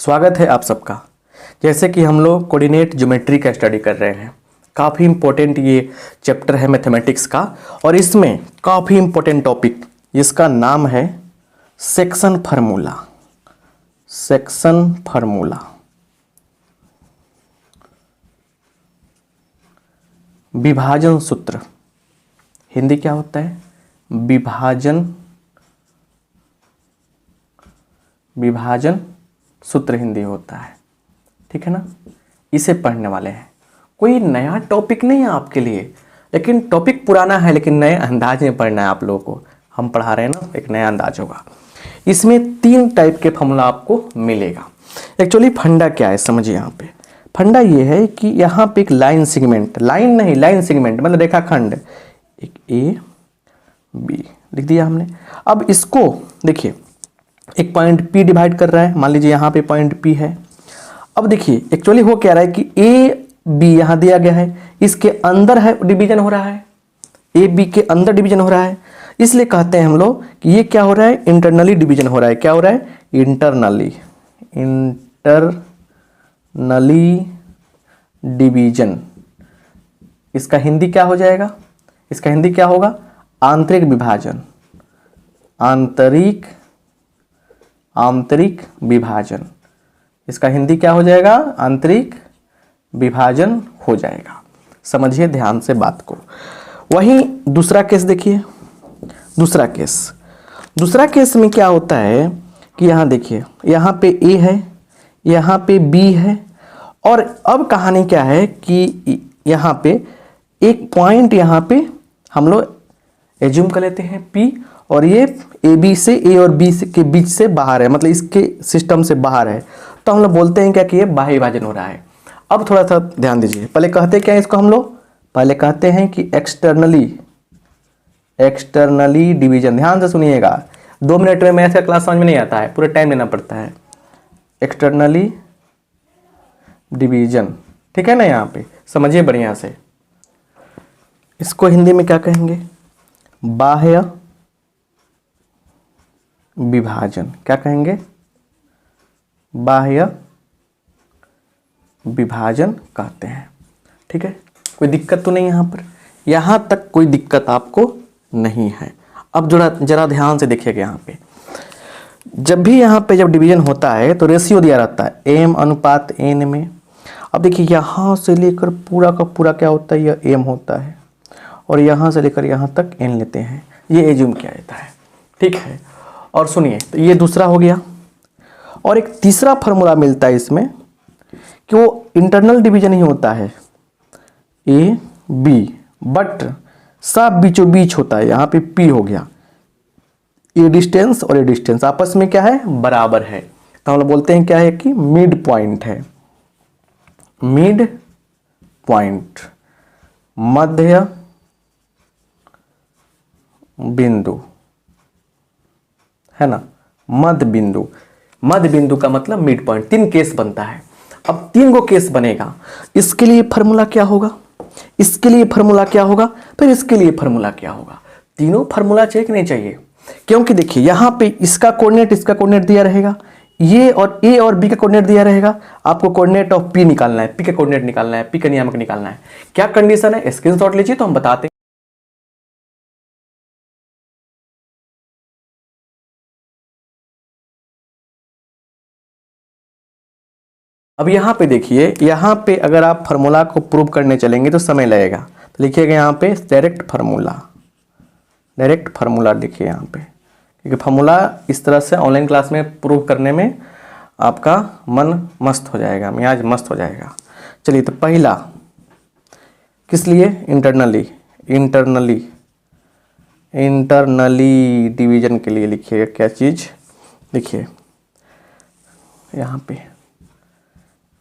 स्वागत है आप सबका। जैसे कि हम लोग कोऑर्डिनेट ज्योमेट्री का स्टडी कर रहे हैं, काफ़ी इंपॉर्टेंट ये चैप्टर है मैथमेटिक्स का, और इसमें काफ़ी इंपॉर्टेंट टॉपिक जिसका नाम है सेक्शन फार्मूला। सेक्शन फार्मूला, विभाजन सूत्र। हिंदी क्या होता है? विभाजन सूत्र हिंदी होता है, ठीक है ना। इसे पढ़ने वाले हैं। कोई नया टॉपिक नहीं है आपके लिए, लेकिन टॉपिक पुराना है, लेकिन नए अंदाज में पढ़ना है आप लोगों को। हम पढ़ा रहे हैं ना, एक नया अंदाज होगा। इसमें 3 टाइप के फॉर्मूला आपको मिलेगा। एक्चुअली फंडा क्या है समझिए। यहाँ पे फंडा ये है कि यहाँ पे एक लाइन सेगमेंट, लाइन सेगमेंट मतलब रेखाखंड, एक ए बी लिख दिया हमने। अब इसको देखिए, एक पॉइंट P डिवाइड कर रहा है, मान लीजिए यहाँ पे पॉइंट P है। अब देखिए एक्चुअली वो कह रहा है कि A B यहाँ दिया गया है, इसके अंदर है डिवीजन हो रहा है, A B के अंदर डिवीजन हो रहा है, इसलिए कहते हैं हम लोग कि ये क्या हो रहा है, इंटरनली डिवीजन हो रहा है। क्या हो रहा है? Internally division. इसका हिंदी क्या हो जाएगा? इसका हिंदी क्या होगा? आंतरिक विभाजन। आंतरिक विभाजन, इसका हिंदी क्या हो जाएगा? आंतरिक विभाजन हो जाएगा। समझिए ध्यान से बात को। वहीं दूसरा केस देखिए, दूसरा केस में क्या होता है कि यहाँ देखिए, यहाँ पे A है, यहाँ पे B है, और अब कहानी क्या है कि यहाँ पे एक पॉइंट यहाँ पे हम लोग एज्यूम कर लेते हैं P, और ये AB से A और B के बीच से बाहर है, मतलब इसके सिस्टम से बाहर है, तो हम लोग बोलते हैं क्या कि ये बाह्य विभाजन हो रहा है। अब थोड़ा सा ध्यान दीजिए, पहले कहते क्या है इसको हम लोग? पहले कहते हैं कि एक्सटर्नली डिवीजन। ध्यान से सुनिएगा, 2 मिनट में मैथ का क्लास समझ में नहीं आता है, पूरा टाइम लेना पड़ता है। एक्सटर्नली डिवीजन, ठीक है ना। यहाँ पे समझिए बढ़िया से, इसको हिंदी में क्या कहेंगे? बाह्य विभाजन। क्या कहेंगे? बाह्य विभाजन कहते हैं, ठीक है। कोई दिक्कत तो नहीं यहाँ पर? यहाँ तक कोई दिक्कत आपको नहीं है। अब जरा ध्यान से देखिएगा। यहाँ पे जब भी यहाँ पे जब डिवीजन होता है तो रेशियो दिया रहता है m/n में। अब देखिए यहाँ से लेकर पूरा का पूरा क्या होता है? यह m होता है, और यहाँ से लेकर यहाँ तक n लेते हैं, ये एज्यूम किया जाता है, ठीक है। और सुनिए, तो ये दूसरा हो गया। और एक तीसरा फार्मूला मिलता है इसमें कि वो इंटरनल डिवीजन ही होता है A B, बट सब बीचों बीच होता है। यहाँ पे P हो गया, ये डिस्टेंस और ये डिस्टेंस आपस में क्या है? बराबर है। तो हम लोग बोलते हैं क्या है कि मिड पॉइंट है। मिड पॉइंट, मध्य बिंदु, है ना। मध्य बिंदु का मतलब मिड पॉइंट। 3 केस बनता है। अब 3 गो केस बनेगा। इसके लिए फार्मूला क्या होगा? इसके लिए फार्मूला क्या होगा? फिर इसके लिए फार्मूला क्या होगा? तीनों फार्मूला चाहिए कि नहीं चाहिए? क्योंकि देखिए यहाँ पे इसका कोऑर्डिनेट दिया रहेगा, ये और A और B का कोऑर्डिनेट दिया रहेगा। आपको कोऑर्डिनेट ऑफ P निकालना है, P का कोऑर्डिनेट निकालना है, P का नियामक निकालना है। क्या कंडीशन है? स्क्रीनशॉट लीजिए तो हम बताते हैं। अब यहाँ पे देखिए, यहाँ पे अगर आप फार्मूला को प्रूव करने चलेंगे तो समय लगेगा। तो लिखिएगा यहाँ पे डायरेक्ट फार्मूला लिखिए यहाँ पे, क्योंकि फार्मूला इस तरह से ऑनलाइन क्लास में प्रूव करने में आपका मन मस्त हो जाएगा, मियाज मस्त हो जाएगा। चलिए, तो पहला किस लिए? इंटरनली डिवीजन के लिए लिखिएगा क्या चीज़? देखिए यहाँ पे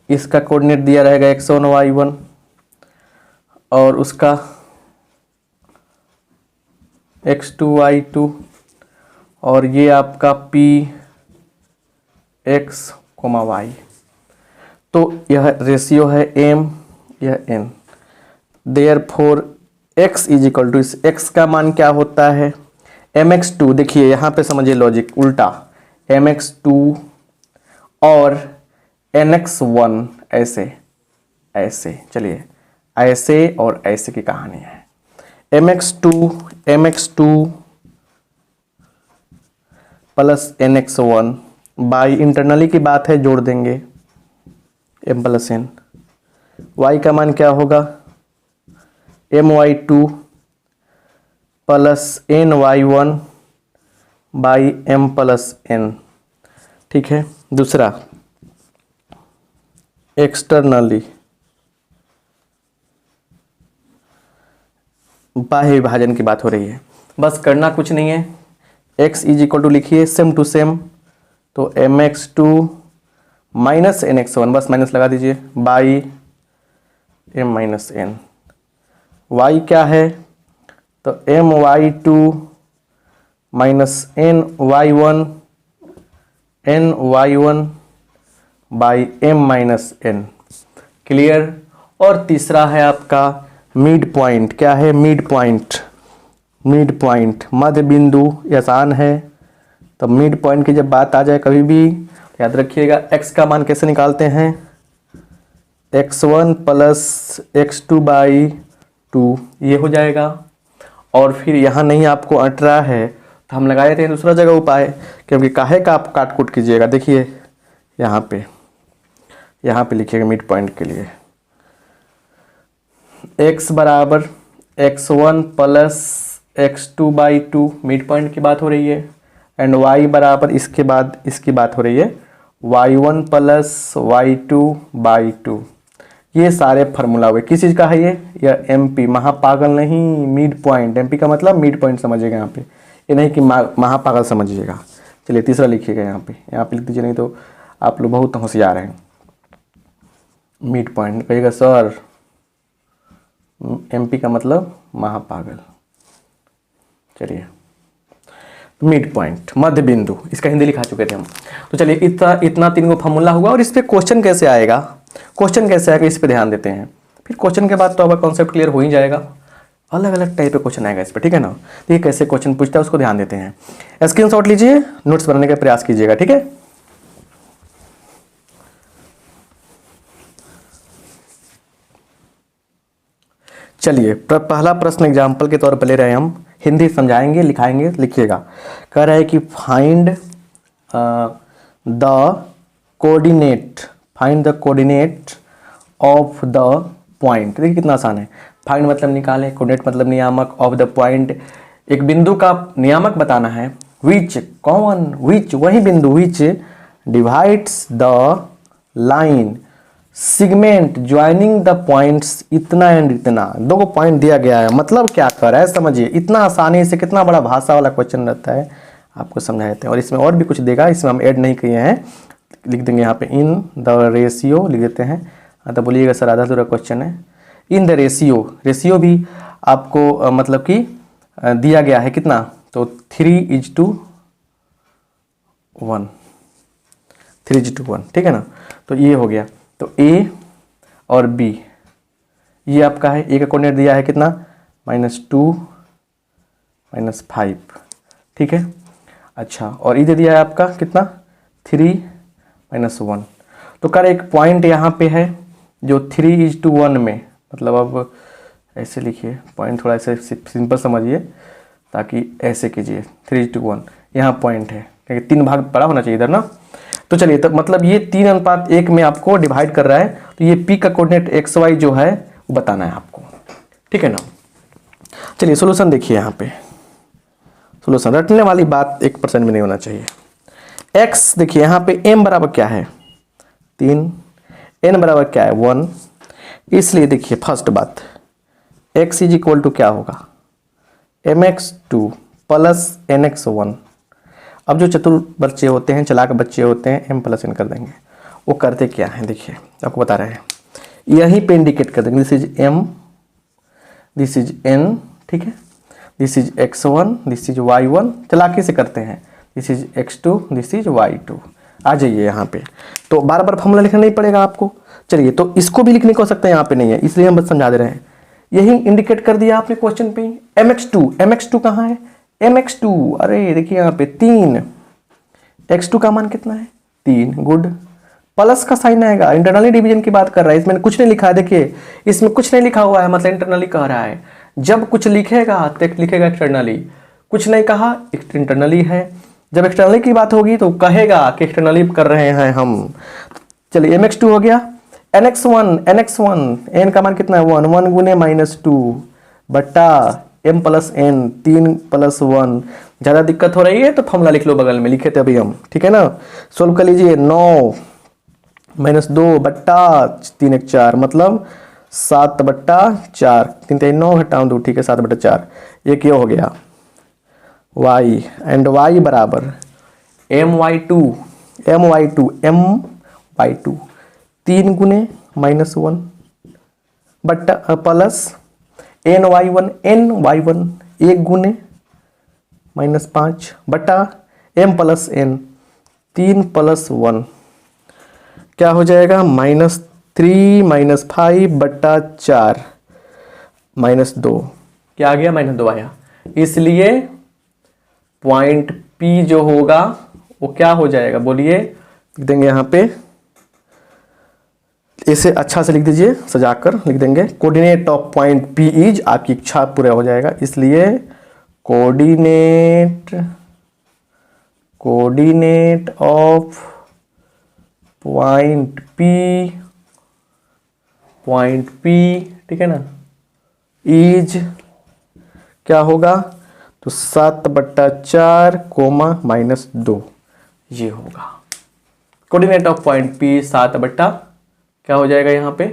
इसका कोऑर्डिनेट दिया रहेगा x1 y1, और उसका x2 y2, और ये आपका p x, y। तो यह रेशियो है m, यह n। Therefore x is equal to, इस x का मान क्या होता है? mx2। देखिए यहाँ पे समझिए लॉजिक उल्टा, mx2 और NX1 ऐसे ऐसे, चलिए ऐसे और ऐसे की कहानी है। MX2 plus NX1 by internally की बात है, जोड़ देंगे M प्लस N। Y का मान क्या होगा, MY2 plus NY1 by M plus N। ठीक है, दूसरा एक्सटर्नली बाह्य विभाजन की बात हो रही है, बस करना कुछ नहीं है, x इज इक्वल टू लिखिए सेम टू सेम, तो MX2 माइनस NX1, बस माइनस लगा दीजिए, by M minus N। y क्या है, तो MY2 minus NY1 by M minus N। Clear. और तीसरा है आपका मिड पॉइंट। क्या है, मिड पॉइंट मध्य बिंदु, आसान है। तो मिड पॉइंट की जब बात आ जाए कभी भी याद रखिएगा, x का मान कैसे निकालते हैं, x1 प्लस x2 बाई 2, ये हो जाएगा। और फिर यहाँ नहीं आपको अट रहा है तो हम लगा देते हैं दूसरा जगह उपाय, क्योंकि काहे का आप काट कूट कीजिएगा। देखिए यहाँ पे लिखिएगा मिड पॉइंट के लिए x बराबर x1 plus x2 by 2, mid point की बात हो रही है। एंड y बराबर इसके बाद इसकी बात हो रही है y1 प्लस y2 बाई 2। ये सारे फार्मूला हुए, किस चीज़ का है ये MP, महापागल नहीं, मिड पॉइंट। MP का मतलब मिड पॉइंट समझिएगा यहाँ पे, ये नहीं कि महापागल समझिएगा। चलिए तीसरा लिखिएगा यहाँ पे लिख दीजिए, नहीं तो आप लोग बहुत होशियार हैं। मिड पॉइंट कहिएगा सर, MP का मतलब महापागल। चलिए मिड पॉइंट मध्य बिंदु, इसका हिंदी लिखा चुके थे हम। तो चलिए इतना 3 गो फॉर्मूला हुआ। और इस पे क्वेश्चन कैसे आएगा, इस पे ध्यान देते हैं। फिर क्वेश्चन के बाद तो आपका कॉन्सेप्ट क्लियर हो ही जाएगा। अलग अलग टाइप का क्वेश्चन आएगा इस पे, ठीक है ना। तो ये कैसे क्वेश्चन पूछता है उसको ध्यान देते हैं। स्क्रीनशॉट लीजिए, नोट्स बनाने का प्रयास कीजिएगा, ठीक है। चलिए पहला प्रश्न एग्जाम्पल के तौर पर ले रहे हैं हम, हिंदी समझाएंगे, लिखाएंगे, लिखिएगा। कह रहा है कि find the coordinate of the point. देखिए कितना आसान है। फाइंड मतलब निकाले, कोऑर्डिनेट मतलब नियामक, ऑफ द पॉइंट एक बिंदु का नियामक बताना है। विच वही बिंदु, which divides the line segment joining the points इतना एंड इतना। 2 पॉइंट दिया गया है, मतलब क्या कर रहा है समझिए। इतना आसानी से, कितना बड़ा भाषा वाला क्वेश्चन रहता है, आपको समझा देते हैं। और इसमें और भी कुछ देगा, इसमें हम ऐड नहीं किए हैं, लिख देंगे यहाँ पे इन द रेशियो लिख देते हैं। तो बोलिएगा सर आधा अधूरा क्वेश्चन है। इन द रेशियो भी आपको मतलब कि दिया गया है कितना, तो 3:1, ठीक है ना। तो ये हो गया। तो A और B ये आपका है। A का कोऑर्डिनेट दिया है कितना, -2 -5, ठीक है। अच्छा, और इधर दिया है आपका कितना, 3 -1। तो कर एक पॉइंट यहाँ पे है जो 3:1 में, मतलब अब ऐसे लिखिए, पॉइंट थोड़ा ऐसे सिंपल समझिए, ताकि ऐसे कीजिए 3:1 यहाँ पॉइंट है, क्योंकि 3 भाग बड़ा होना चाहिए इधर ना। तो चलिए, तो मतलब ये 3:1 में आपको डिवाइड कर रहा है। तो ये P का कोऑर्डिनेट XY जो है वो बताना है आपको, ठीक है ना। चलिए सॉल्यूशन देखिए, यहाँ पे सॉल्यूशन रटने वाली बात 1% भी नहीं होना चाहिए। x देखिए यहाँ पे m बराबर क्या है 3, n बराबर क्या है 1। इसलिए देखिए फर्स्ट बात, x इज इक्वल टू क्या होगा mx2 प्लस nx1। अब जो चतुर बच्चे होते हैं, चालाक बच्चे होते हैं, m प्लस n कर देंगे। वो करते क्या है देखिए, आपको बता रहे हैं, यहीं पे इंडिकेट कर देंगे, this is m, this is n, ठीक है, this is x1, this is y1, चालाकी से करते हैं, this is x2, this is y2। आ जाइए यहाँ पे, तो बार बार फॉर्मूला लिखना नहीं पड़ेगा आपको। चलिए, तो इसको भी लिखने को सकते हैं, यहाँ पे नहीं है, इसलिए हम बस समझा दे रहे हैं। यही इंडिकेट कर दिया आपने क्वेश्चन पे। mx2 कहाँ है, mx2, अरे देखिए यहाँ पे 3, x2 का मान कितना है 3, गुड। प्लस का साइन आएगा। इंटरनली डिवीजन की बात कर रहा है, इसमें कुछ नहीं लिखा है। देखिए इसमें कुछ नहीं लिखा हुआ है, मतलब इंटरनली कह रहा है। जब कुछ लिखेगा तो लिखेगा एक्सटर्नली, कुछ नहीं कहा इंटरनली है। जब एक्सटर्नली की बात होगी तो कहेगा कि एक्सटर्नली कर रहे हैं हम। चलिए mx2 हो गया, nx1 n का मान कितना है 1, 1 गुने -2 बट्टा m प्लस n 3 + 1। ज़्यादा दिक्कत हो रही है तो फॉर्मूला लिख लो, बगल में लिखे थे अभी हम, ठीक है ना। सोल्व कर लीजिए, 9 -2 बट्टा 3 1 4, मतलब 7/4, 3 3 9 घटाऊँ 2, ठीक है 7/4। ये क्यों हो गया y, एंड y बराबर my2 3 गुने -1 बट्टा प्लस ny1 1 गुने -5 बटा m प्लस n 3 + 1, क्या हो जाएगा -3 - 5 बट्टा 4 -2, क्या आ गया -2 आया। इसलिए पॉइंट P जो होगा वो क्या हो जाएगा, बोलिए, लिख देंगे यहाँ पे, इसे अच्छा से लिख दीजिए, सजाकर लिख देंगे। Coordinate of point P is, आपकी इच्छा पूरा हो जाएगा। इसलिए कोऑर्डिनेट ऑफ पॉइंट P, ठीक है ना, इज क्या होगा, तो 7/4 -2 ये होगा। कोऑर्डिनेट ऑफ पॉइंट P 7 बट्टा क्या हो जाएगा यहाँ पे,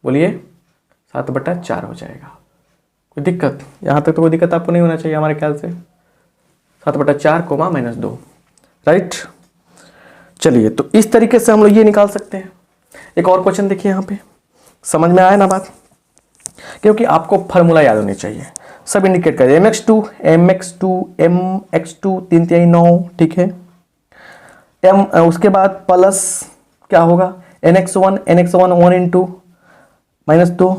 बोलिए 7/4 हो जाएगा। कोई दिक्कत, यहाँ तक तो कोई दिक्कत आपको नहीं होना चाहिए हमारे ख्याल से। 7/4 -2, राइट। चलिए, तो इस तरीके से हम लोग ये निकाल सकते हैं। एक और क्वेश्चन देखिए यहाँ पे, समझ में आया ना बात, क्योंकि आपको फार्मूला याद होनी चाहिए। सब इंडिकेट करिए, mx2 3 3 9, ठीक है। उसके बाद प्लस क्या होगा nx1 1 × -2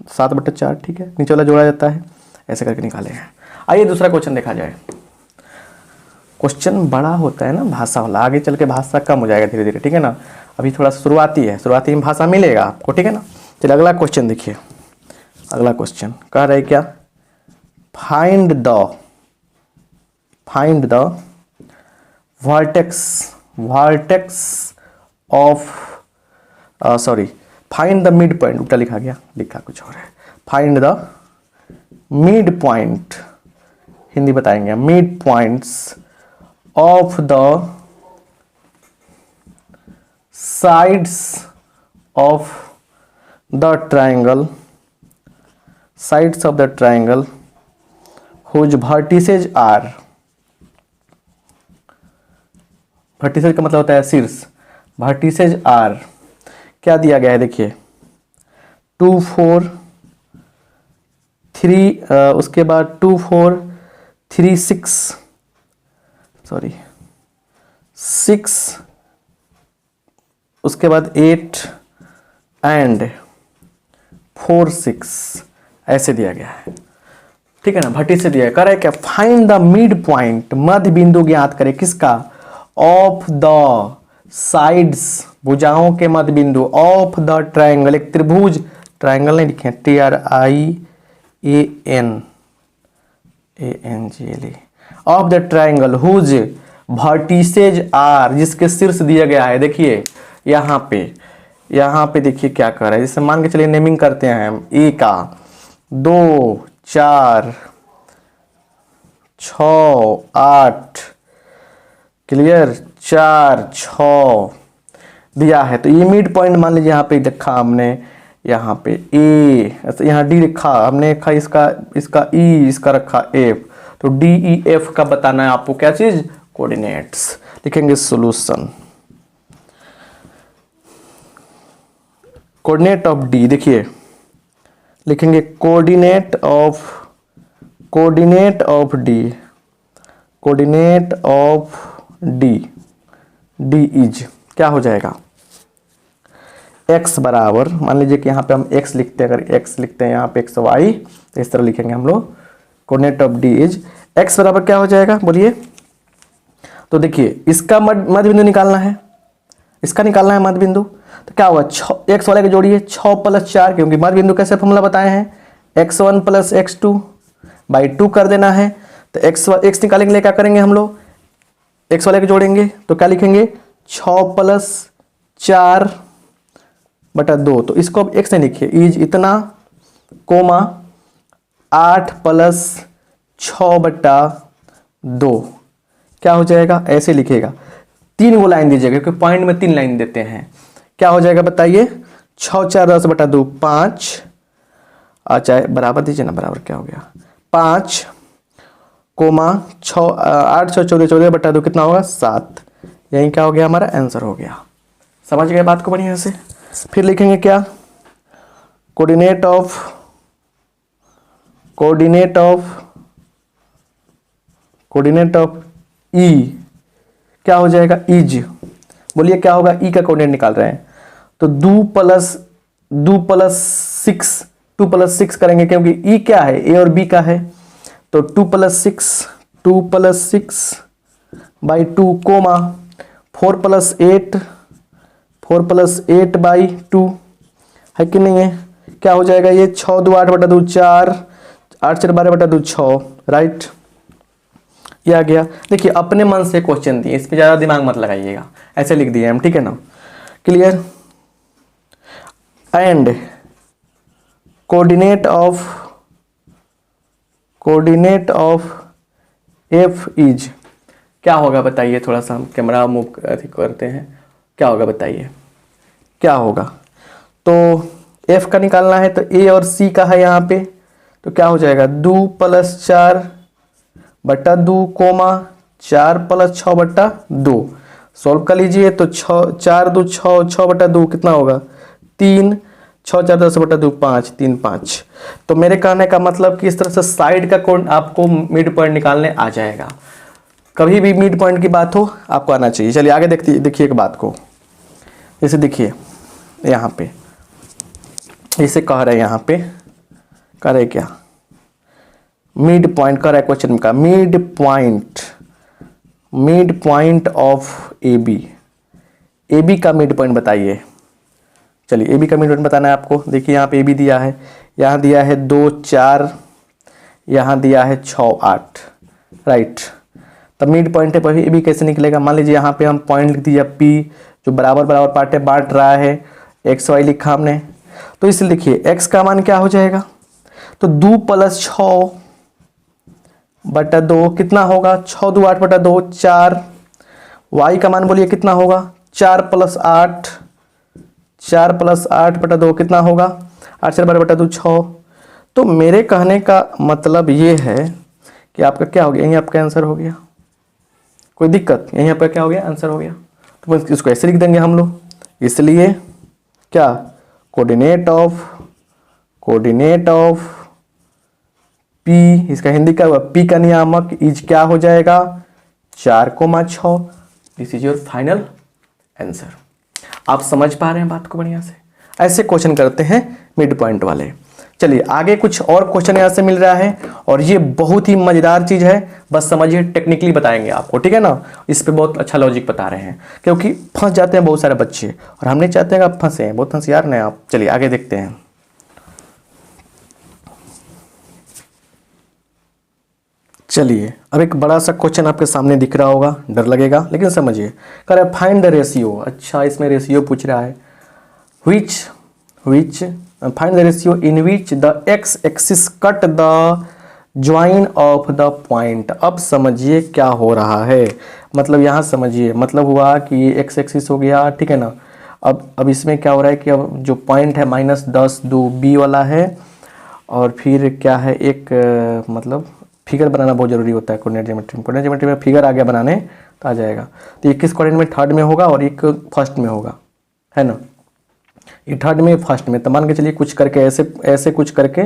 7/4, ठीक है। नीचे वाला जोड़ा जाता है, ऐसे करके निकाले हैं। आइए दूसरा क्वेश्चन देखा जाए। क्वेश्चन बड़ा होता है ना भाषा वाला, आगे चल के भाषा कम हो जाएगा धीरे धीरे, ठीक है ना। अभी थोड़ा शुरुआती है, शुरुआती में भाषा मिलेगा आपको, ठीक है ना। चलिए अगला क्वेश्चन देखिए। अगला क्वेश्चन कह रहे क्या, find the vertex of find the mid point, उल्टा लिखा गया, लिखा कुछ और है। Find the mid point, Hindi बताएंगे, mid points of the sides of the triangle, whose vertices are, vertices का मतलब होता है शीर्ष, वर्टिसेज आर क्या दिया गया है, देखिए 2 4 3, उसके बाद 2 4 3 6 उसके बाद 8 एंड 4 6 ऐसे दिया गया है, ठीक है ना। भट्टी से दिया है, कह रहा है क्या, फाइंड द मिड पॉइंट, मध्य बिंदु ज्ञात करें, किसका, ऑफ द साइड्स, भुजाओं के मध्य बिंदु, ऑफ द ट्राइंगल, एक त्रिभुज, ट्राइंगल नहीं लिखे, TRIANGLE, of the triangle whose vertices are, जिसके शीर्ष दिया गया है। देखिए यहाँ पे देखिए क्या कर रहा है, जैसे मान के चलिए नेमिंग करते हैं हम, ए का 2 4 6 8, क्लियर, 4 6 दिया है। तो ये मिड पॉइंट मान लीजिए, यहाँ पे लिखा हमने, यहाँ पे ए, यहाँ डी लिखा हमने, लिखा इसका ई, इसका रखा एफ, तो डी ई एफ का बताना है आपको क्या चीज, कोऑर्डिनेट्स। लिखेंगे सॉल्यूशन, कोऑर्डिनेट ऑफ डी, देखिए लिखेंगे कोऑर्डिनेट ऑफ डी इज क्या हो जाएगा, x बराबर, मान लीजिए कि यहाँ पे हम x लिखते हैं, अगर x लिखते हैं यहाँ पे x y, तो इस तरह लिखेंगे हम लोग, coordinate of D is x बराबर क्या हो जाएगा, बोलिए। तो देखिए इसका मध्य बिंदु निकालना है, इसका निकालना है मध्य बिंदु। तो क्या होगा, एक्स वाले के जोड़िए 6 + 4, क्योंकि मध्य बिंदु कैसे फॉर्मूला बताए हैं x1 + x2 बाई 2 कर देना है। तो x निकालने के लिए क्या करेंगे हम लोग, x वाले के जोड़ेंगे तो क्या लिखेंगे 6 + 4 बटा 2। तो इसको अब x नहीं लिखिए, इज इतना कोमा 8 + 6 बटा 2, क्या हो जाएगा, ऐसे लिखेगा। 3 वो लाइन दीजिएगा क्योंकि पॉइंट में 3 लाइन देते हैं। क्या हो जाएगा बताइए, 6 × 4 = 10 बटा 2 5, अच्छा बराबर दीजिए ना, बराबर क्या हो गया 5 कोमा 6 8 6 14 14 बटा 2 कितना होगा 7। यही क्या हो गया, हमारा आंसर हो गया। समझ गए बात को बढ़िया से। फिर लिखेंगे क्या, कोऑर्डिनेट ऑफ ई क्या हो जाएगा, इज, बोलिए क्या होगा, ई का कोऑर्डिनेट निकाल रहे हैं। तो 2 + 6 करेंगे क्योंकि ई क्या है, ए और बी का है। तो 2 + 6 बाई 2 कोमा 4 + 8 बाई 2 है कि नहीं है। क्या हो जाएगा ये 6 2 8 बटा 2 4, 8 4 12 बटा 2 6, राइट। ये आ गया। देखिए अपने मन से क्वेश्चन दिए, इस पे ज़्यादा दिमाग मत लगाइएगा, ऐसे लिख दिए हम, ठीक है ना, clear. And coordinate of F is क्या होगा बताइए, थोड़ा सा हम कैमरा मूव करते हैं, क्या होगा बताइए क्या होगा। तो एफ का निकालना है, तो ए और सी का है यहाँ पे, तो क्या हो जाएगा 2 + 4 बटा 2 कोमा 4 + 6 बटा 2। सॉल्व कर लीजिए तो 4 2 6 6 बटा 2 कितना होगा 3, 6 4 10 बटा 2 5 3 5। तो मेरे कहने का मतलब कि इस तरह से साइड का कोण आपको मिड पॉइंट निकालने आ जाएगा। कभी भी मिड पॉइंट की बात हो आपको आना चाहिए। चलिए आगे देखिए एक बात को, जैसे देखिए यहाँ पे इसे कह रहे हैं, यहाँ पे कह रहे क्या, मिड पॉइंट कर रहा है क्वेश्चन का, mid point of A B का मिड पॉइंट बताइए। चलिए ए बी का मिड पॉइंट बताना है आपको। देखिए यहाँ पे ए बी दिया है, यहाँ दिया है 2 4, यहाँ दिया है 6 8, राइट। तब मिड पॉइंट है, पर ए बी कैसे निकलेगा, मान लीजिए यहाँ पे हम पॉइंट लिख दिया पी, जो बराबर बराबर पार्ट है बांट रहा है, एक्स वाई लिखा हमने। तो इसलिए लिखिए एक्स का मान क्या हो जाएगा, तो 2 + 6 बटा 2 कितना होगा 6 2 8 बटा 2 4। वाई का मान बोलिए कितना होगा 4 + 8 बटा 2 कितना होगा 8 4 12 बटा 2 6। तो मेरे कहने का मतलब ये है कि आपका क्या हो गया, यही आपका आंसर हो गया, कोई दिक्कत, यही आपका क्या हो गया आंसर हो गया। तो इसको ऐसे लिख देंगे हम लोग, इसलिए क्या कोऑर्डिनेट ऑफ पी, इसका हिंदी का हुआ पी का नियामक इज क्या हो जाएगा 4,6। This is your final answer. आप समझ पा रहे हैं बात को बढ़िया से। ऐसे क्वेश्चन करते हैं मिड पॉइंट वाले। चलिए आगे कुछ और क्वेश्चन यहाँ से मिल रहा है, और ये बहुत ही मजेदार चीज है, बस समझिए, टेक्निकली बताएंगे आपको, ठीक है ना। इस पे बहुत अच्छा लॉजिक बता रहे हैं, क्योंकि फंस जाते हैं बहुत सारे बच्चे, और हम नहीं चाहते हैं आप फंसे हैं, बहुत होशियार नहीं आप। चलिए आगे देखते हैं। चलिए अब एक बड़ा सा क्वेश्चन आपके सामने दिख रहा होगा, डर लगेगा लेकिन समझिए। कह रहा है फाइंड द रेशियो। अच्छा इसमें रेशियो पूछ रहा है, which find the ratio in which the x axis cut the join of the point। अब समझिए क्या हो रहा है, मतलब यहाँ समझिए, मतलब हुआ कि ये x एक्सिस हो गया, ठीक है ना। अब इसमें क्या हो रहा है कि अब जो पॉइंट है -10 2 b वाला है, और फिर क्या है एक मतलब फिगर बनाना बहुत जरूरी होता है कोऑर्डिनेट ज्योमेट्री में फिगर आ गया बनाने तो आ जाएगा। तो ये किस कोऑर्डिनेट में, थर्ड में होगा और एक फर्स्ट में होगा, है ना। ये थर्ड में फर्स्ट में, तो मान के चलिए कुछ करके ऐसे कुछ करके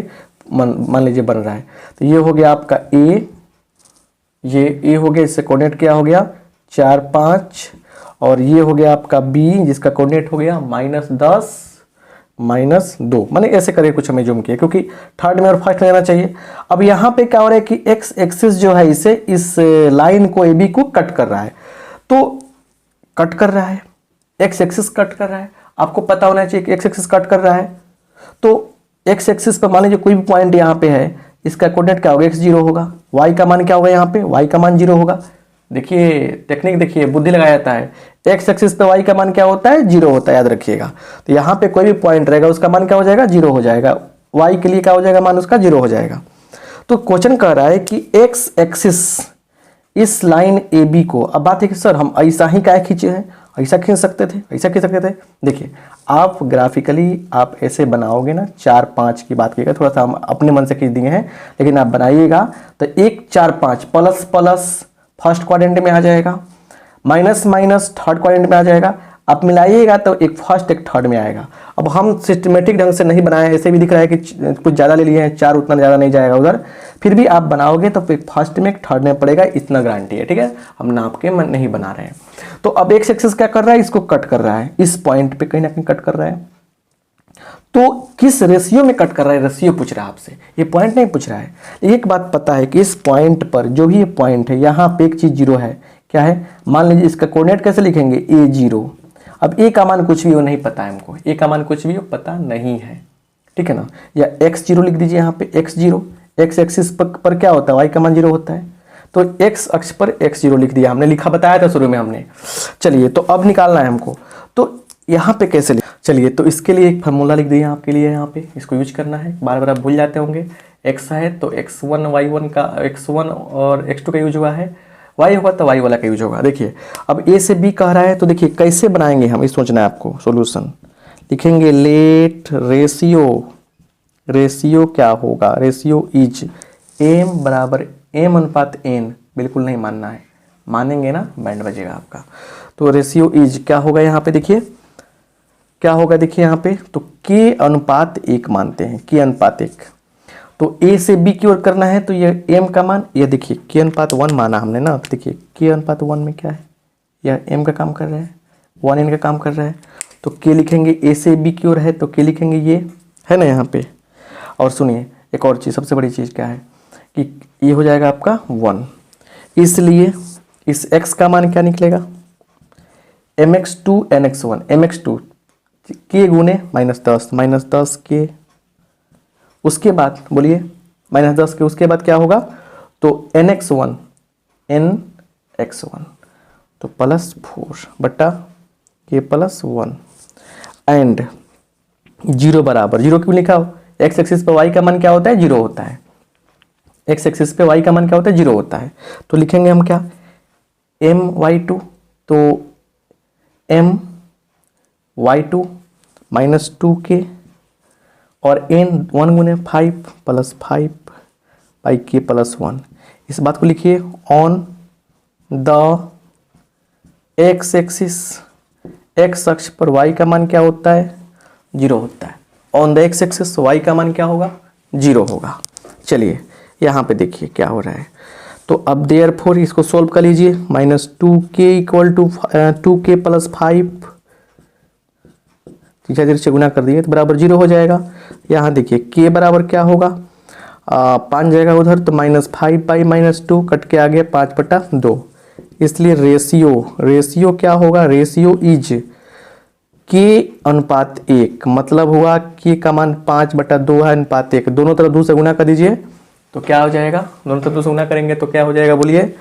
मान लीजिए बन रहा है। तो ये हो गया आपका ए, ये ए हो गया, इससे कोऑर्डिनेट क्या हो गया 4 5, और ये हो गया आपका बी जिसका कोऑर्डिनेट हो गया -10 -2। माने ऐसे करके कुछ हमें जूम किया, क्योंकि थर्ड में और फर्स्ट में जाना चाहिए। अब यहाँ पे क्या हो रहा है कि एक्स एक्सिस जो है इसे इस लाइन को ए बी को कट कर रहा है, तो कट कर रहा है एक्स एक्सिस कट कर रहा है, आपको पता होना चाहिए कि एक्स एक्सिस कट कर रहा है। तो एक्स एक्सिस पर मान लीजिए कोई भी पॉइंट यहाँ पे है, इसका कोऑर्डिनेट क्या होगा, एक्स जीरो होगा। वाई का मान क्या होगा, यहाँ पे वाई का मान जीरो होगा। देखिए टेक्निक, देखिए बुद्धि लगाया जाता है। एक्स एक्सिस पे वाई का मान क्या होता है, जीरो होता है, याद रखिएगा। तो यहाँ पे कोई भी पॉइंट रहेगा उसका मान क्या हो जाएगा, जीरो हो जाएगा। वाई के लिए क्या हो जाएगा, मान उसका जीरो हो जाएगा। तो क्वेश्चन कह रहा है कि एक्स एक्सिस इस लाइन ए बी को, अब बात है कि सर हम ऐसा ही क्या खींचे हैं, ऐसा खींच सकते थे, ऐसा खींच सकते थे। देखिए आप ग्राफिकली आप ऐसे बनाओगे ना, 4 5 की बात कीजिएगा, थोड़ा सा हम अपने मन से खींच दिए हैं, लेकिन आप बनाइएगा तो 1 4 5 प्लस प्लस फर्स्ट क्वाड्रेंट में आ जाएगा, माइनस माइनस थर्ड क्वाड्रेंट में आ जाएगा। आप मिलाइएगा तो एक फर्स्ट एक थर्ड में आएगा। अब हम सिस्टमेटिक ढंग से नहीं बनाए, ऐसे भी दिख रहा है कि कुछ ज़्यादा ले लिए हैं, 4 उतना ज़्यादा नहीं जाएगा उधर, फिर भी आप बनाओगे तो एक फर्स्ट में एक थर्ड में पड़ेगा, इतना गारंटी है, ठीक है। हम नाप के मन नहीं बना रहे हैं। तो अब एक्स एक्सिस क्या कर रहा है, इसको कट कर रहा है, इस पॉइंट पे कहीं ना कहीं कट कर रहा है। तो किस रेशियो में कट कर रहा है, रेशियो पूछ रहा है आपसे, ये पॉइंट नहीं पूछ रहा है। एक बात पता है कि इस पॉइंट पर जो भी ये पॉइंट है, यहाँ पे एक चीज़ जीरो है, क्या है, मान लीजिए इसका कोऑर्डिनेट कैसे लिखेंगे, ए जीरो। अब ए का मान कुछ भी हो नहीं पता है हमको, ए का मान कुछ भी हो पता नहीं है, ठीक है ना। या एक्स जीरो लिख दीजिए यहाँ पे, एक्स जीरो, एक्स एक्सिस पर क्या होता है, वाई का मान जीरो होता है, तो एक्स अक्ष पर एक्स जीरो लिख दिया, हमने लिखा बताया था शुरू में हमने। चलिए तो अब निकालना है हमको, तो यहाँ पे कैसे चलिए तो इसके लिए एक फार्मूला लिख दिया आपके लिए, यहाँ पे इसको यूज करना है। बार बार आप भूल जाते होंगे, एक्स है तो x1 y1 का, x1 और x2 का यूज हुआ है, y होगा तो y वाला का यूज होगा। देखिए अब a से b कह रहा है, तो देखिए कैसे बनाएंगे हम, ये सोचना है आपको। सॉल्यूशन लिखेंगे, लेट रेशियो, रेशियो क्या होगा, रेशियो इज m बराबर m अनुपात n। बिल्कुल नहीं मानना है, मानेंगे ना बैंड बजेगा आपका। तो रेशियो इज क्या होगा, यहाँ पे देखिए क्या होगा, देखिए यहाँ पे तो k अनुपात 1 मानते हैं, k अनुपात 1। तो a से b की ओर करना है, तो ये m का मान, ये देखिए k अनुपात 1 माना हमने ना, तो देखिए k अनुपात 1 में क्या है, यह m का काम कर रहा है, 1n का काम कर रहा है। तो k लिखेंगे, a से b की ओर है तो k लिखेंगे, ये है ना यहाँ पे। और सुनिए एक और चीज़, सबसे बड़ी चीज़ क्या है कि ये हो जाएगा आपका 1, इसलिए इस x का मान क्या निकलेगा, mx2 nx1, mx2 के गुने -10, -10 के, उसके बाद बोलिए -10 के, उसके बाद क्या होगा, तो nx1 nx1 तो +4 बटा के +1 एंड 0 बराबर, 0 क्यों लिखा हो, एक्स एक्सिस पे y का मान क्या होता है, 0 होता है। एक्स एक्सिस पे y का मान क्या होता है, 0 होता है। तो लिखेंगे हम क्या, my2, तो my2 -2k और n 1 गुने 5 +5 बाई k +1। इस बात को लिखिए, on the x axis, x अक्ष पर y का मान क्या होता है, 0 होता है। On the x axis y का मान क्या होगा, 0 होगा। चलिए यहाँ पे देखिए क्या हो रहा है, तो अब देयरफॉर इसको सोल्व कर लीजिए, -2k = 2k + 5, धीरे से गुना कर दिए तो बराबर 0 हो जाएगा। यहाँ देखिए k बराबर क्या होगा, 5 जाएगा उधर, तो -5 बाई -2 कट के आ गया 5/2, इसलिए रेशियो क्या होगा, रेशियो इज k अनुपात 1, मतलब हुआ k का मान 5/2 है, अनुपात 1। दोनों तरफ 2 से गुना कर दीजिए तो क्या हो जाएगा, दोनों तरफ 2 से गुना करेंगे तो क्या हो जाएगा, बोलिए।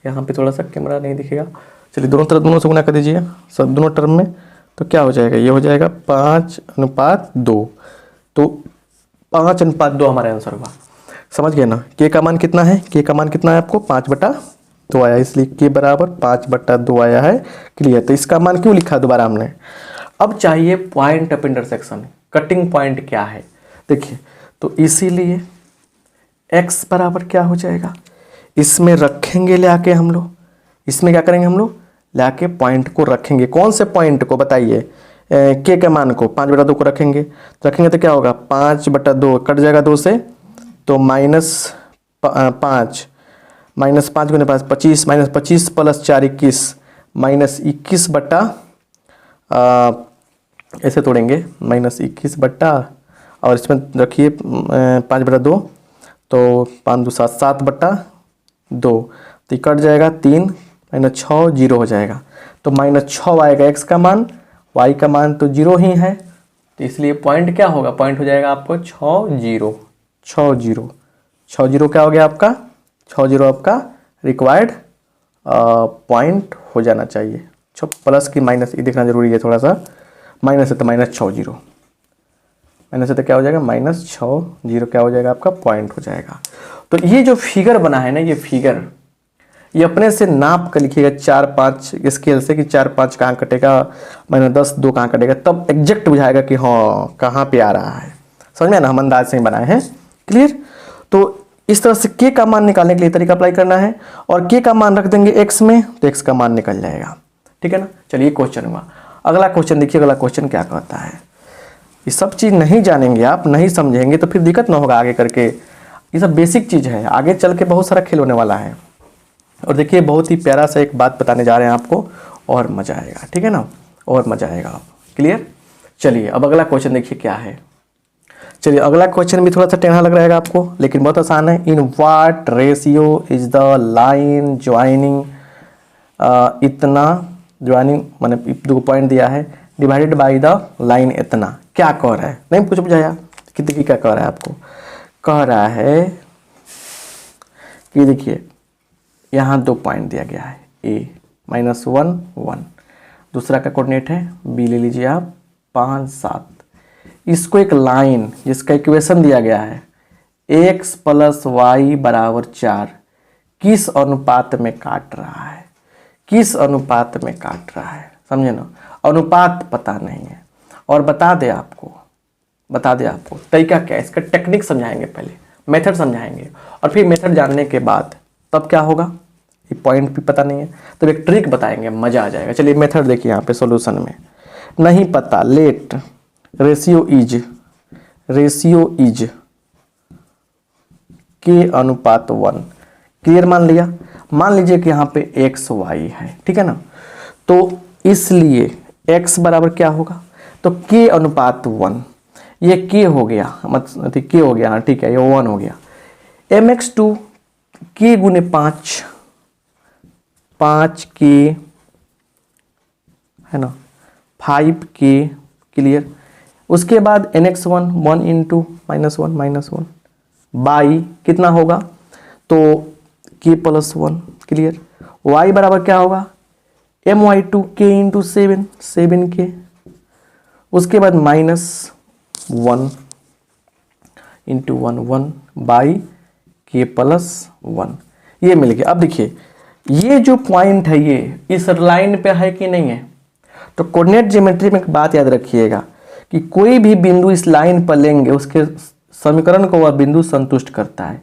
यहाँ पे थोड़ा सा कैमरा नहीं दिखेगा, चलिए दोनों तरफ दोनों से गुना कर दीजिए, सब दोनों टर्म में, तो क्या हो जाएगा, ये हो जाएगा 5/2। तो 5/2 हमारा आंसर होगा, समझ गए ना। के का मान कितना है, के का मान कितना है आपको, 5/2 आया, इसलिए के बराबर 5/2 आया है, क्लियर। तो इसका मान क्यों लिखा दोबारा हमने। अब चाहिए point of intersection, cutting point क्या है, देखिए तो इसीलिए x बराबर क्या हो जाएगा, इसमें रखेंगे ले आके हम लोग, इसमें क्या करेंगे हम लोग, लाके पॉइंट को रखेंगे। कौन से पॉइंट को बताइए, के के मान को 5/2 को रखेंगे, तो रखेंगे तो क्या होगा, 5/2 कट जाएगा 2 से, तो -5 -5 गुने 5 25, -25 + 4 21, -21 बटा, ऐसे तोड़ेंगे, -21 बटा, और इसमें रखिए 5/2, तो 5 2 7 7/2, तो कट जाएगा 3 -6 0 हो जाएगा, तो -6 आएगा x का मान, y का मान तो 0 ही है, तो इसलिए पॉइंट क्या होगा, पॉइंट हो जाएगा आपको 60 क्या हो गया आपका, 60 आपका रिक्वायर्ड पॉइंट हो जाना चाहिए। प्लस की माइनस ये देखना जरूरी है थोड़ा सा, माइनस है तो -60, माइनस है तो क्या हो जाएगा -60 क्या हो जाएगा आपका पॉइंट हो जाएगा। तो ये जो फिगर बना है ना, ये फिगर ये अपने से नाप कर लिखिएगा 4-5 स्केल से कि 4-5 कहाँ कटेगा, -10 2 कहाँ कटेगा, तब एग्जैक्ट बुझाएगा कि हाँ कहाँ पे आ रहा है। समझ में ना, हम अंदाज से ही बनाए हैं। क्लियर। तो इस तरह से k का मान निकालने के लिए तरीका अप्लाई करना है, और k का मान रख देंगे x में तो x का मान निकल जाएगा। ठीक है ना। चलिए क्वेश्चन हुआ। अगला क्वेश्चन देखिए, अगला क्वेश्चन क्या कहता है। ये सब चीज़ नहीं जानेंगे आप, नहीं समझेंगे तो फिर दिक्कत ना होगा आगे करके। ये सब बेसिक चीज़ है, आगे चल के बहुत सारा खेल होने वाला है। और देखिए बहुत ही प्यारा सा एक बात बताने जा रहे हैं आपको, और मज़ा आएगा। ठीक है ना, और मज़ा आएगा। क्लियर। चलिए अब अगला क्वेश्चन देखिए क्या है। चलिए अगला क्वेश्चन भी थोड़ा सा टेढ़ा लग रहेगा आपको, लेकिन बहुत आसान है। In what ratio is the line joining, इतना ज्वाइनिंग मैंने 2 पॉइंट दिया है, डिवाइडेड बाय द लाइन इतना, क्या कह रहा है, नहीं कुछ बुझाया कि देखिए क्या कह रहा है आपको। कह रहा है कि देखिए यहाँ 2 पॉइंट दिया गया है, a -1 1, दूसरा का कोऑर्डिनेट है b ले लीजिए आप 5 7। इसको एक लाइन जिसका इक्वेशन दिया गया है x + y = 4 किस अनुपात में काट रहा है, किस अनुपात में काट रहा है। समझे ना, अनुपात पता नहीं है और बता दे आपको तरीका क्या है, इसका टेक्निक समझाएंगे, पहले मेथड समझाएंगे और फिर मेथड जानने के बाद तब क्या होगा, ये पॉइंट भी पता नहीं है तो एक ट्रिक बताएंगे, मज़ा आ जाएगा। चलिए मेथड देखिए यहाँ पे सॉल्यूशन में, नहीं पता लेट रेशियो इज के अनुपात 1। क्लियर। मान लीजिए कि यहाँ पे एक्स वाई है, ठीक है ना, तो इसलिए x बराबर क्या होगा, तो k अनुपात 1, ये k हो गया, मतलब k हो गया, हाँ ठीक है, ये 1 हो गया। mx2 k गुने 5 5k है ना, 5k। क्लियर। उसके बाद nx1 1 इंटू -1 बाई कितना होगा, तो k + 1। क्लियर। y बराबर क्या होगा, my2 k इंटू 7k। उसके बाद -1 इंटू 1 बाई k + 1, ये मिल गया। अब देखिए ये जो पॉइंट है ये इस लाइन पे है कि नहीं है, तो कोऑर्डिनेट ज्योमेट्री में एक बात याद रखिएगा कि कोई भी बिंदु इस लाइन पर लेंगे उसके समीकरण को वह बिंदु संतुष्ट करता है।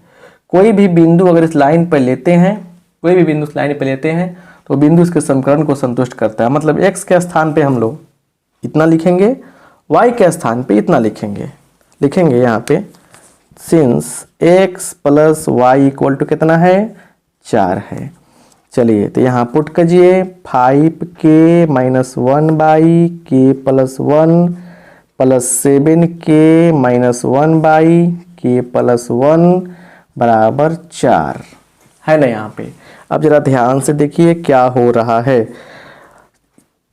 कोई भी बिंदु अगर इस लाइन पर लेते हैं, कोई भी बिंदु इस लाइन पर लेते हैं तो बिंदु इसके समीकरण को संतुष्ट करता है। मतलब x के स्थान पे हम लोग इतना लिखेंगे, y के स्थान पे इतना लिखेंगे यहाँ पे, सिंस x + y = कितना है, 4 है। चलिए तो यहाँ पुट कीजिए 5k - 1 by k + 1 plus 7k - 1 by k + 1 बराबर 4 है ना यहाँ पे। अब जरा ध्यान से देखिए क्या हो रहा है,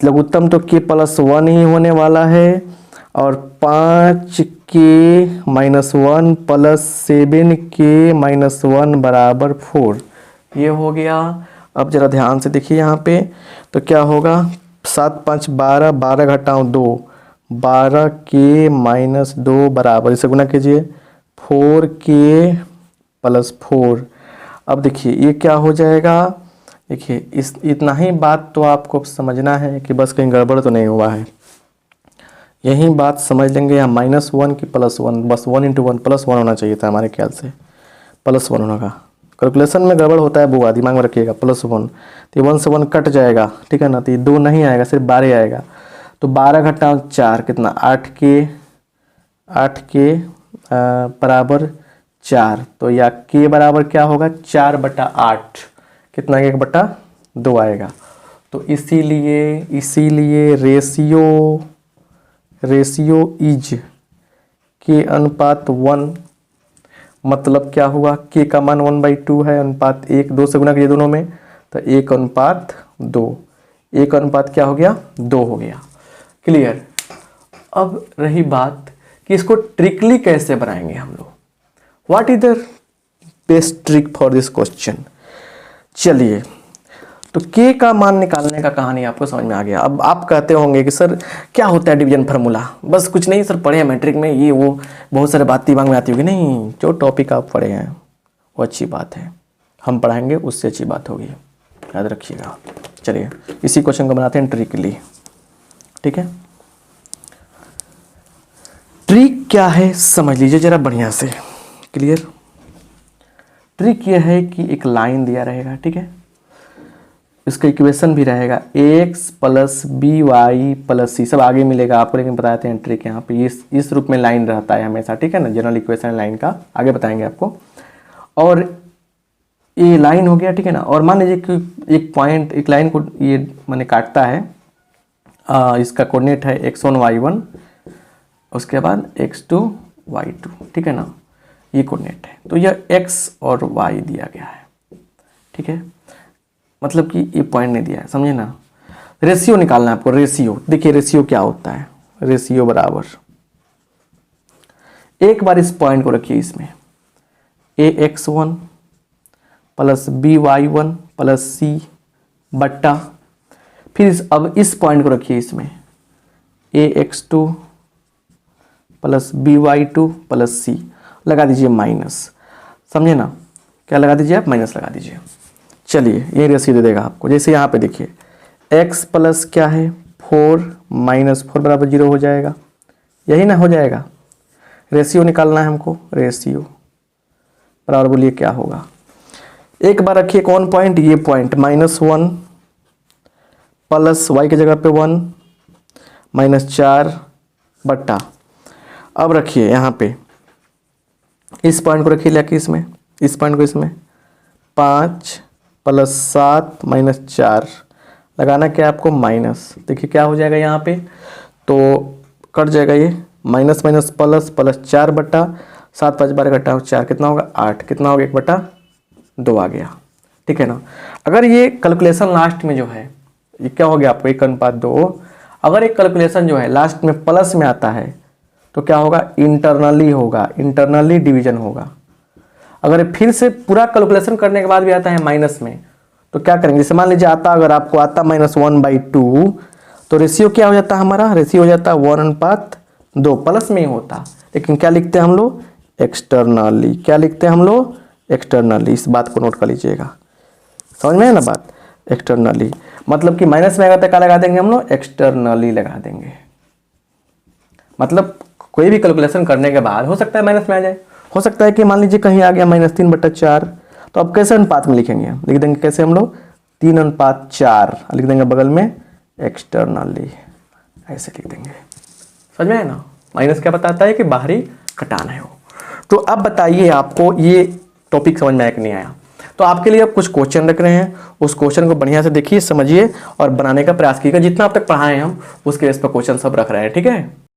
लघुत्तम तो k + 1 ही होने वाला है और 5k - 1 प्लस 7k - 1 बराबर 4, ये हो गया। अब जरा ध्यान से देखिए यहाँ पे तो क्या होगा, 7 5 12, 12 घटाओ 2, 12k - 2 बराबर, इसे गुना कीजिए 4k + 4। अब देखिए ये क्या हो जाएगा, देखिए इस इतना ही बात तो आपको समझना है कि बस कहीं गड़बड़ तो नहीं हुआ है, यही बात समझ लेंगे। यहाँ -1 की +1, बस 1 इंटू 1 +1 होना चाहिए था हमारे ख्याल से, +1 होगा। कैलकुलेशन में गड़बड़ होता है बुआ, दिमाग में रखिएगा, +1 तो 1 से 1 कट जाएगा, ठीक है ना, तो ये 2 नहीं आएगा, सिर्फ 12 आएगा। तो 12 घटाओ 4 कितना, 8k बराबर 4, तो या k बराबर क्या होगा, 4/8, कितना 1/2 आएगा। तो इसीलिए रेशियो इज के अनुपात 1, मतलब क्या हुआ, k का मान 1/2 है, अनुपात 1, 2 से गुना कीजिए दोनों में, तो 1/2, 1 अनुपात क्या हो गया, 2 हो गया। क्लियर। अब रही बात कि इसको ट्रिकली कैसे बनाएंगे हम लोग, what is the best trick for this question. चलिए, तो के का मान निकालने का कहानी आपको समझ में आ गया। अब आप कहते होंगे कि सर क्या होता है डिवीजन फार्मूला, बस कुछ नहीं सर, पढ़े हैं मैट्रिक में ये वो, बहुत सारे बात दिमाग में आती होगी। नहीं, जो टॉपिक आप पढ़े हैं वो अच्छी बात है, हम पढ़ाएंगे उससे अच्छी बात होगी, याद रखिएगा। चलिए इसी क्वेश्चन को बनाते हैं ट्रिकली, ठीक है। ट्रिक क्या है समझ लीजिए जरा बढ़िया से, क्लियर। ट्रिक यह है कि एक लाइन दिया रहेगा, ठीक है, इसका इक्वेशन भी रहेगा x plus B Y plus C, सब आगे मिलेगा आपको, लेकिन बताते हैं ट्रिक यहाँ पे इस रूप में लाइन रहता है हमेशा, ठीक है ना, जनरल इक्वेशन लाइन का आगे बताएंगे आपको। और ये लाइन हो गया, ठीक है ना। और मान लीजिए कि एक पॉइंट, एक लाइन को ये मैंने काटता है, इसका कोऑर्डिनेट है x1 y1, उसके बाद x2 y2, ठीक है ना, ये कोऑर्डिनेट है। तो यह x और y दिया गया है, ठीक है, मतलब कि ये पॉइंट नहीं दिया है, समझे ना। रेशियो निकालना है आपको, रेशियो देखिए रेशियो क्या होता है, रेशियो बराबर, एक बार इस पॉइंट को रखिए इसमें, ax1 प्लस by1 प्लस सी बट्टा, फिर अब इस पॉइंट को रखिए इसमें ax2 प्लस by2 प्लस सी, लगा दीजिए माइनस, समझे ना, क्या लगा दीजिए आप, माइनस लगा दीजिए। चलिए ये रेशियो दे देगा आपको, जैसे यहाँ पे देखिए x प्लस क्या है 4 माइनस 4 बराबर 0 हो जाएगा, यही ना हो जाएगा। रेशियो निकालना है हमको, रेशियो बराबर बोलिए क्या होगा, एक बार रखिए कौन पॉइंट, ये पॉइंट -1 प्लस y की जगह पे 1 -4 बट्टा, अब रखिए यहाँ पे इस पॉइंट को रखिए लेके इसमें, इस पॉइंट को इसमें 5 प्लस 7 माइनस 4, लगाना क्या आपको माइनस, देखिए क्या हो जाएगा यहाँ पे, तो कट जाएगा ये माइनस माइनस प्लस, प्लस 4 बट्टा 7 5 12 घटा 4, कितना होगा 8, कितना होगा 1/2 आ गया, ठीक है ना। अगर ये कैलकुलेशन लास्ट में जो है ये क्या हो गया आपको 1:2, अगर एक कैलकुलेशन जो है लास्ट में प्लस में आता है तो क्या होगा, इंटरनली होगा, इंटरनली डिवीजन होगा। अगर फिर से पूरा कैलकुलेशन करने के बाद भी आता है माइनस में तो क्या करेंगे, जैसे मान लीजिए आता, अगर आपको आता -1/2 तो रेशियो क्या हो जाता है हमारा, रेशियो हो जाता 1:2, प्लस में ही होता, लेकिन क्या लिखते हैं हम लोग, एक्सटर्नली, क्या लिखते हैं हम लोग, एक्सटर्नली। इस बात को नोट कर लीजिएगा, समझ में है ना बात, एक्सटर्नली मतलब कि माइनस में आएगा तो क्या लगा देंगे हम लोग, एक्सटर्नली लगा देंगे। मतलब कोई भी कैलकुलेशन करने के बाद हो सकता है माइनस में आ जाए, हो सकता है कि मान लीजिए कहीं आ गया -3/4, तो अब कैसे अनुपात में लिखेंगे, लिख देंगे कैसे हम लोग 3:4, लिख देंगे बगल में एक्सटर्नली, ऐसे लिख देंगे, समझ में है ना। माइनस क्या बताता है कि बाहरी घटाना है वो। तो अब बताइए आपको ये टॉपिक समझ में आया कि नहीं आया। तो आपके लिए अब कुछ क्वेश्चन रख रहे हैं, उस क्वेश्चन को बढ़िया से देखिए, समझिए और बनाने का प्रयास कीजिएगा। जितना अब तक पढ़ाए हम उसके बेस पर क्वेश्चन सब रख रहे हैं, ठीक है।